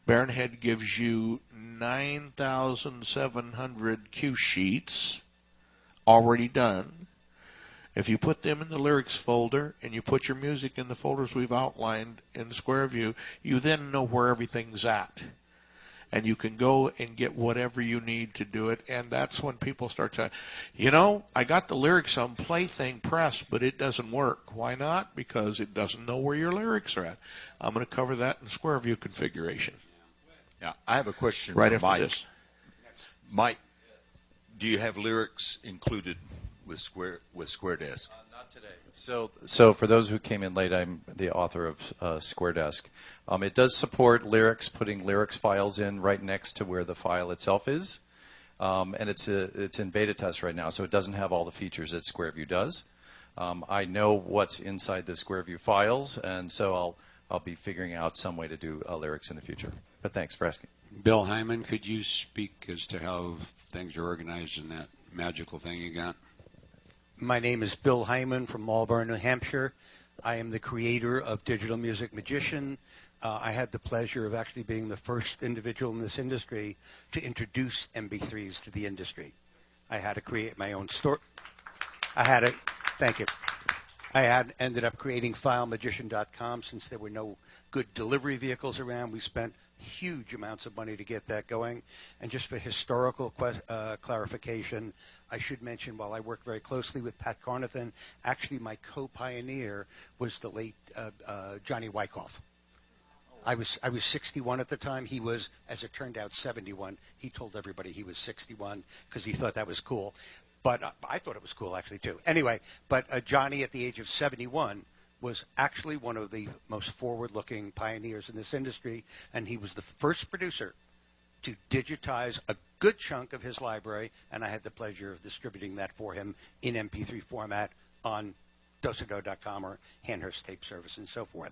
Baronhead gives you 9,700 cue sheets already done. If you put them in the lyrics folder and you put your music in the folders we've outlined in SquareView, you then know where everything's at. And you can go and get whatever you need to do it. And that's when people start to, I got the lyrics on Plaything Press, but it doesn't work. Why not? Because it doesn't know where your lyrics are at. I'm going to cover that in SquareView configuration. Yeah, I have a question right for after Mike. This. Mike, do you have lyrics included with SquareDesk? Not today. So for those who came in late, I'm the author of SquareDesk. It does support lyrics, putting lyrics files in right next to where the file itself is, and it's in beta test right now, so it doesn't have all the features that SquareView does. I know what's inside the SquareView files, and so I'll be figuring out some way to do lyrics in the future. But thanks for asking. Bill Hyman, could you speak as to how things are organized in that magical thing you got? My name is Bill Hyman from Marlborough, New Hampshire. I am the creator of Digital Music Magician. I had the pleasure of actually being the first individual in this industry to introduce MP3s to the industry. I had to create my own store. Thank you. I had ended up creating FileMagician.com since there were no good delivery vehicles around. We spent huge amounts of money to get that going. And just for historical clarification, I should mention, while I worked very closely with Pat Carnathan, actually my co-pioneer was the late Johnny Wyckoff. I was 61 at the time. He was, as it turned out, 71. He told everybody he was 61 because he thought that was cool. But I thought it was cool, actually, too. Anyway, but Johnny, at the age of 71, was actually one of the most forward-looking pioneers in this industry, and he was the first producer to digitize a good chunk of his library, and I had the pleasure of distributing that for him in MP3 format on dosado.com or Handhurst Tape Service and so forth.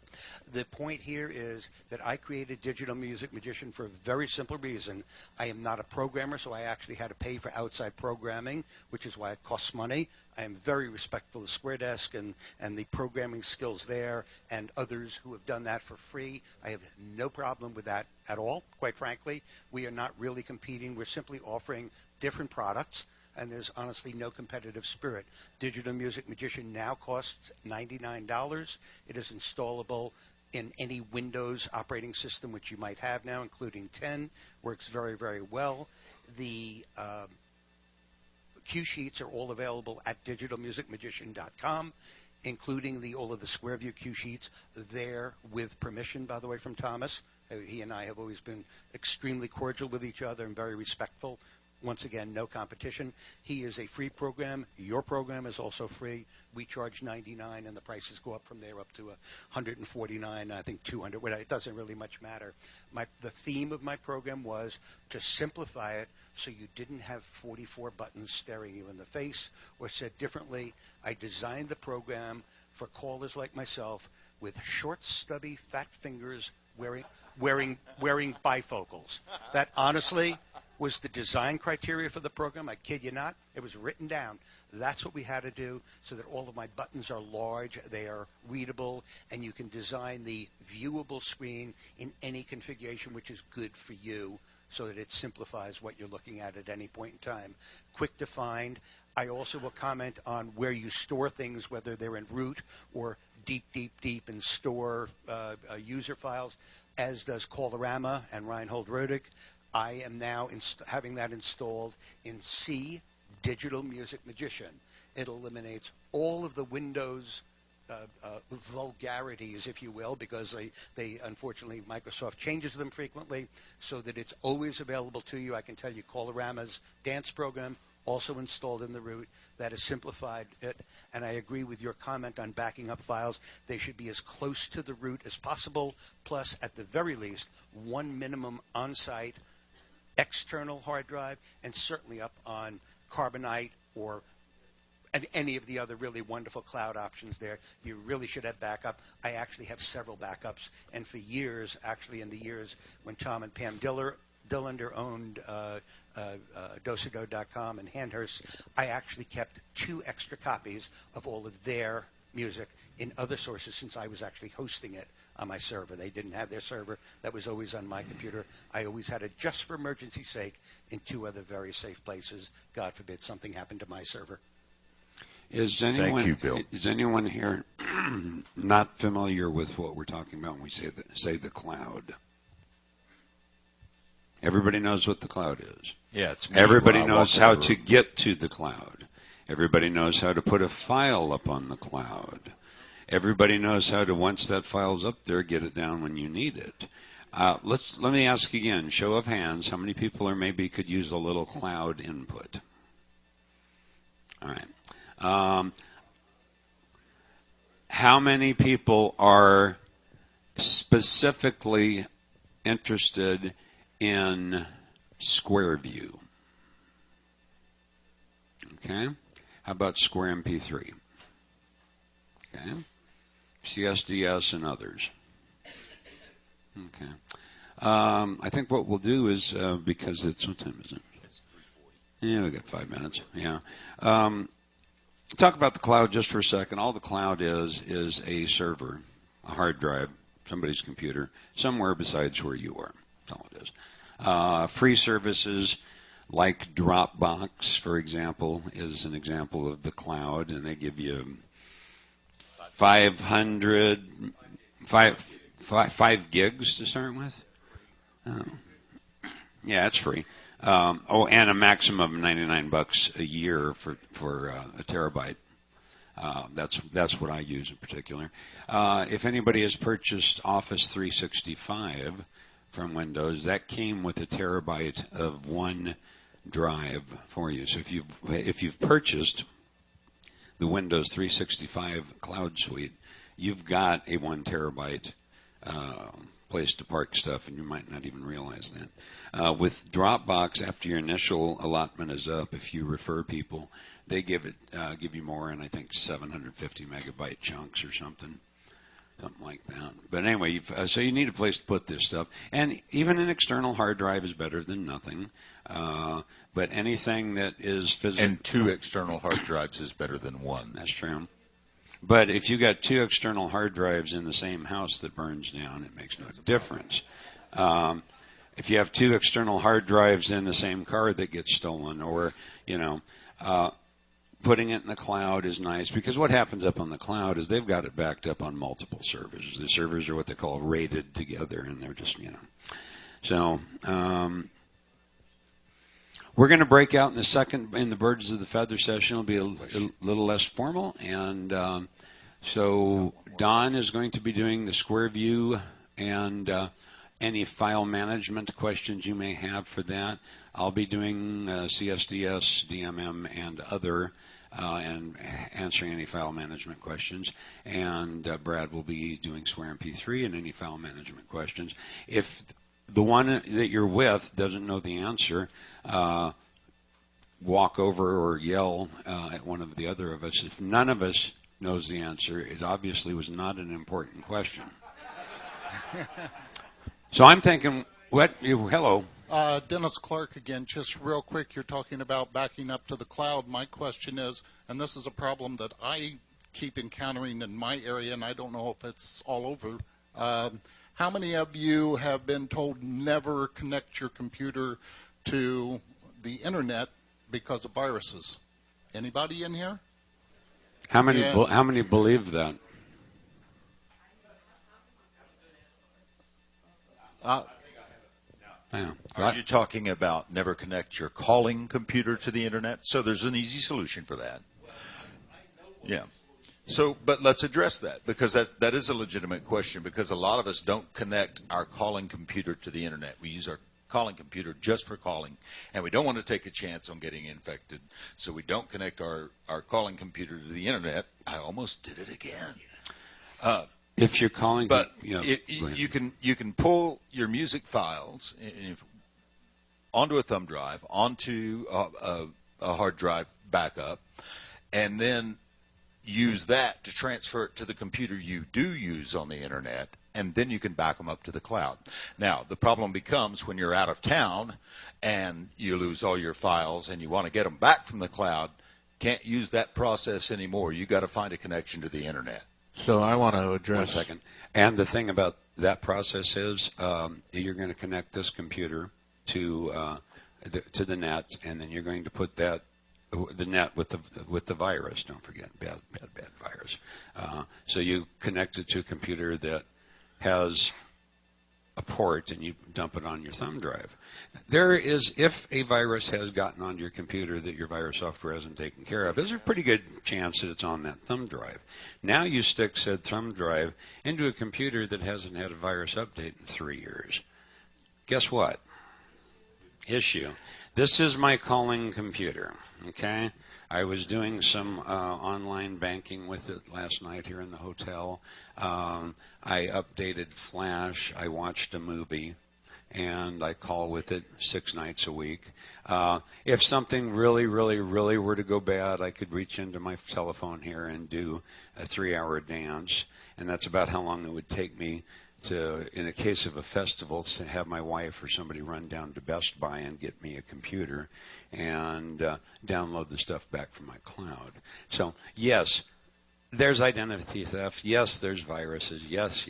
The point here is that I created Digital Music Magician for a very simple reason. I am not a programmer, so I actually had to pay for outside programming, which is why it costs money. I am very respectful of Square Desk and the programming skills there and others who have done that for free. I have no problem with that at all, quite frankly. We are not really competing. We're simply offering different products, and there's honestly no competitive spirit. Digital Music Magician now costs $99. It is installable in any Windows operating system which you might have now, including 10. Works very, very well. The cue sheets are all available at digitalmusicmagician.com, including all of the SquareView cue sheets there with permission, by the way, from Thomas. He and I have always been extremely cordial with each other and very respectful. Once again, no competition. He is a free program. Your program is also free. We charge $99, and the prices go up from there up to $149, I think $200. It doesn't really much matter. The theme of my program was to simplify it so you didn't have 44 buttons staring you in the face. Or said differently, I designed the program for callers like myself with short, stubby, fat fingers wearing bifocals. That honestly was the design criteria for the program. I kid you not. It was written down. That's what we had to do so that all of my buttons are large, they are readable, and you can design the viewable screen in any configuration which is good for you so that it simplifies what you're looking at any point in time. Quick to find. I also will comment on where you store things, whether they're in root or deep in store user files, as does CALLERLAB and Reinhold Rodig. I am now having that installed in C, Digital Music Magician. It eliminates all of the Windows vulgarities, if you will, because they unfortunately, Microsoft changes them frequently so that it's always available to you. I can tell you CALLERLAB's dance program, also installed in the root. That has simplified it, and I agree with your comment on backing up files. They should be as close to the root as possible, plus, at the very least, one minimum on-site external hard drive, and certainly up on Carbonite or any of the other really wonderful cloud options there. You really should have backup. I actually have several backups, and for years, actually in the years when Tom and Pam Dillander owned Dosado.com and Handhurst, I actually kept 2 extra copies of all of their music in other sources since I was actually hosting it on my server. They didn't have their server. That was always on my computer. I always had it just for emergency sake in 2 other very safe places. God forbid something happened to my server. Thank you, Bill. Is anyone here not familiar with what we're talking about when we say the cloud? Everybody knows what the cloud is. Yeah, it's me. Everybody knows how to get to the cloud. Everybody knows how to put a file up on the cloud. Everybody knows how to, once that file's up there, get it down when you need it. Let me ask again, show of hands, how many people or maybe could use a little cloud input? All right. How many people are specifically interested in SquareView? Okay. How about Square MP3? Okay. CSDS and others. Okay. I think what we'll do is, because it's, what time is it? It's 3:40. Yeah, we got 5 minutes. Yeah. Talk about the cloud just for a second. All the cloud is a server, a hard drive, somebody's computer, somewhere besides where you are. That's all it is. Free services like Dropbox, for example, is an example of the cloud, and they give you 5 gigs to start with. Oh. Yeah, it's free. And a maximum of $99 a year for a terabyte. That's what I use in particular. If anybody has purchased Office 365 from Windows, that came with a terabyte of one drive for you. So if you've purchased the Windows 365 Cloud Suite, you've got a 1 terabyte place to park stuff, and you might not even realize that. With Dropbox, after your initial allotment is up, if you refer people, they give you more, and I think 750 megabyte chunks or something like that. But anyway, so you need a place to put this stuff, and even an external hard drive is better than nothing. But anything that is physical, and 2 external hard drives is better than 1. That's true. But if you got 2 external hard drives in the same house that burns down, it makes no difference. If you have 2 external hard drives in the same car that gets stolen, or putting it in the cloud is nice, because what happens up on the cloud is they've got it backed up on multiple servers. The servers are what they call rated together, and they're just So we're going to break out in the Birds of the Feather session. It'll be a little less formal, and so Don is going to be doing the square view and any file management questions you may have for that. I'll be doing CSDS, DMM, and other, and answering any file management questions. And Brad will be doing Swear MP3 and any file management questions. If the one that you're with doesn't know the answer, walk over or yell at one of the other of us. If none of us knows the answer, it obviously was not an important question. So I'm thinking, hello. Dennis Clark again, just real quick, you're talking about backing up to the cloud. My question is, and this is a problem that I keep encountering in my area, and I don't know if it's all over, how many of you have been told never connect your computer to the internet because of viruses? Anybody in here? How many believe that? Are you talking about never connect your calling computer to the internet? So there's an easy solution for that. Yeah. So, but let's address that, because that is a legitimate question, because a lot of us don't connect our calling computer to the internet. We use our calling computer just for calling, and we don't want to take a chance on getting infected, so we don't connect our calling computer to the internet. I almost did it again. If you're calling, but you can pull your music files onto a thumb drive, onto a hard drive backup, and then use that to transfer it to the computer you do use on the internet, and then you can back them up to the cloud. Now, the problem becomes when you're out of town and you lose all your files and you want to get them back from the cloud, can't use that process anymore. You got to find a connection to the internet. So I want to address. 1 second. And the thing about that process is you're going to connect this computer to the net, and then you're going to put the net with the virus. Don't forget, bad virus. So you connect it to a computer that has a port, and you dump it on your thumb drive. If a virus has gotten onto your computer that your virus software hasn't taken care of, there's a pretty good chance that it's on that thumb drive. Now you stick said thumb drive into a computer that hasn't had a virus update in 3 years. Guess what? Issue. This is my calling computer, okay? I was doing some online banking with it last night here in the hotel. I updated Flash. I watched a movie, and I call with it 6 nights a week. If something really, really, really were to go bad, I could reach into my telephone here and do a 3-hour dance, and that's about how long it would take me to, in a case of a festival, to have my wife or somebody run down to Best Buy and get me a computer and download the stuff back from my cloud. So, yes, there's identity theft. Yes, there's viruses. Yes.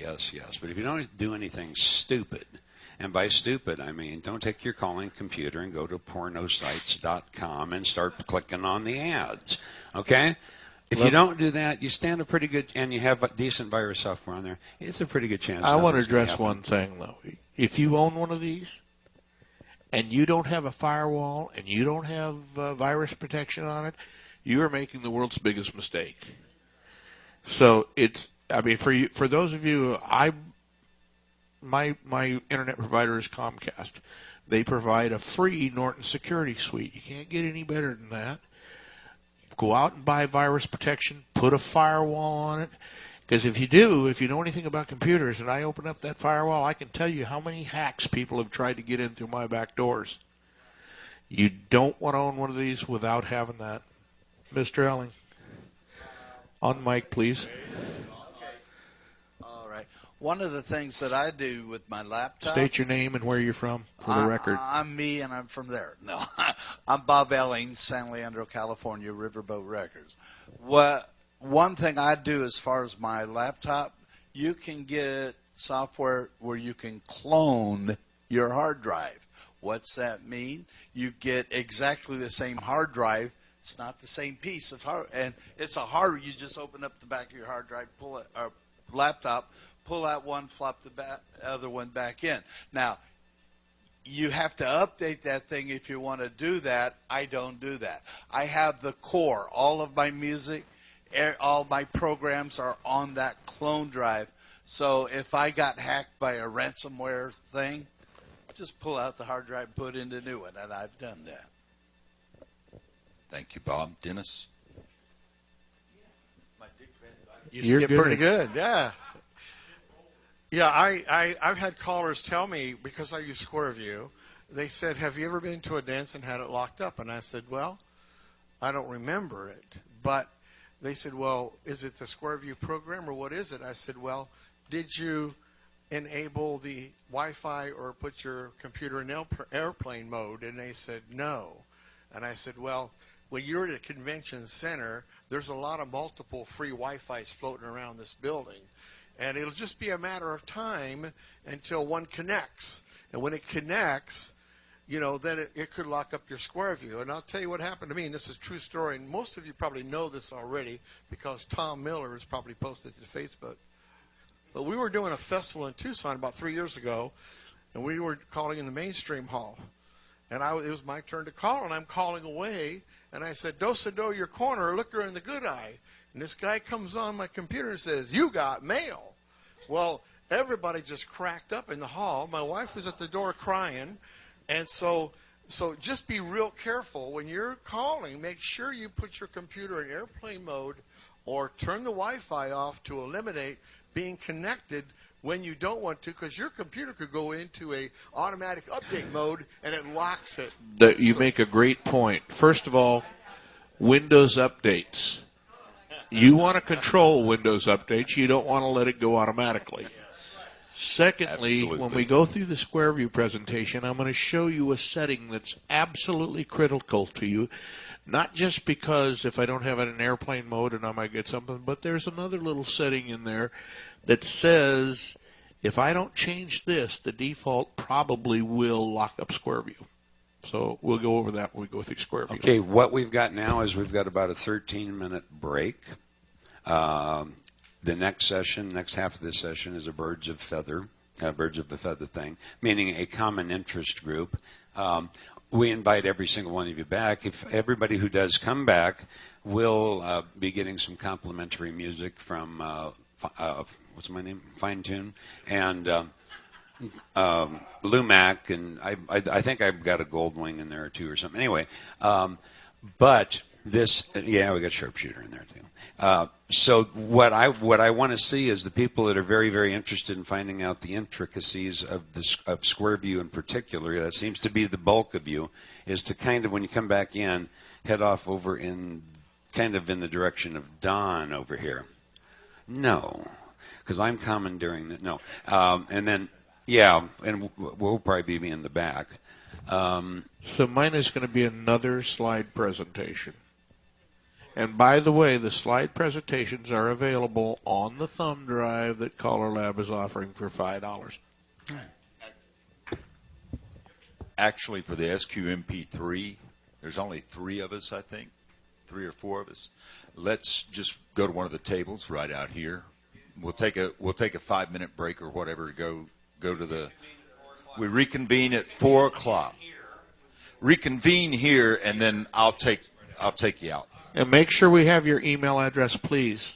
But if you don't do anything stupid, and by stupid, I mean don't take your calling computer and go to pornosites.com and start clicking on the ads, okay? If you don't do that, you stand a pretty good, and you have decent virus software on there, it's a pretty good chance. I want to address one thing, though. If you own one of these, and you don't have a firewall, and you don't have virus protection on it, you are making the world's biggest mistake. So for those of you, my internet provider is Comcast. They provide a free Norton security suite. You can't get any better than that. Go out and buy virus protection, put a firewall on it, Because if you know anything about computers, and I open up that firewall, I can tell you how many hacks people have tried to get in through my back doors. You don't want to own one of these without having that. Mr. Elling. On mic, please. All right. One of the things that I do with my laptop. State your name and where you're from for the record. I'm me, and I'm from there. No, I'm Bob Elling, San Leandro, California, Riverboat Records. One thing I do as far as my laptop, you can get software where you can clone your hard drive. What's that mean? You get exactly the same hard drive. It's not the same piece of hard, and it's a hard. You just open up the back of your hard drive, pull it, or laptop, pull out one, flop the other one back in. Now, you have to update that thing if you want to do that. I don't do that. I have the core. All of my music, all my programs are on that clone drive. So if I got hacked by a ransomware thing, just pull out the hard drive and put in the new one, and I've done that. Thank you, Bob. Dennis? You get pretty good, yeah. Yeah, I've had callers tell me, because I use SquareView, they said, have you ever been to a dance and had it locked up? And I said, well, I don't remember it. But they said, well, is it the SquareView program or what is it? I said, well, did you enable the Wi-Fi or put your computer in airplane mode? And they said, no. And I said, well, when you're at a convention center, there's a lot of multiple free Wi-Fis floating around this building. And it'll just be a matter of time until one connects. And when it connects, then it could lock up your SquareView. And I'll tell you what happened to me, and this is a true story, and most of you probably know this already because Tom Miller has probably posted it to Facebook. But we were doing a festival in Tucson about 3 years ago, and we were calling in the mainstream hall. And it was my turn to call, and I'm calling away, and I said, do your corner, look her in the good eye. And this guy comes on my computer and says, you got mail. Well, everybody just cracked up in the hall. My wife was at the door crying. And so just be real careful. When you're calling, make sure you put your computer in airplane mode or turn the Wi-Fi off to eliminate being connected when you don't want to, because your computer could go into a automatic update mode and it locks it. You make a great point. First of all, Windows updates. You want to control Windows updates. You don't want to let it go automatically. Secondly, Absolutely. when we go through the SquareView presentation, I'm going to show you a setting that's absolutely critical to you. Not just because if I don't have it in airplane mode and I might get something, but there's another little setting in there that says if I don't change this, the default probably will lock up SquareView. So we'll go over that when we go through SquareView. Okay, what we've got now is we've got about a 13-minute break. The next half of this session is a birds of the feather thing, meaning a common interest group. We invite every single one of you back. If everybody who does come back will be getting some complimentary music from what's my name? Fine Tune and Lumac, and I think I've got a Gold Wing in there too or something. Anyway, but this, we got Sharpshooter in there too. So what I want to see is the people that are very, very interested in finding out the intricacies of SquareView in particular. That seems to be the bulk of you. Is to kind of, when you come back in, head off over in kind of in the direction of Don over here. No, because I'm commandeering that. No, and then and we'll probably be in the back. So mine is going to be another slide presentation. And by the way, the slide presentations are available on the thumb drive that CALLERLAB is offering for $5. Actually, for the SQMP3, there's only 3 of us, I think, 3 or 4 of us. Let's just go to one of the tables right out here. We'll take a 5-minute break or whatever to go to the. We reconvene at 4 o'clock. Reconvene here, and then I'll take you out. And make sure we have your email address, please.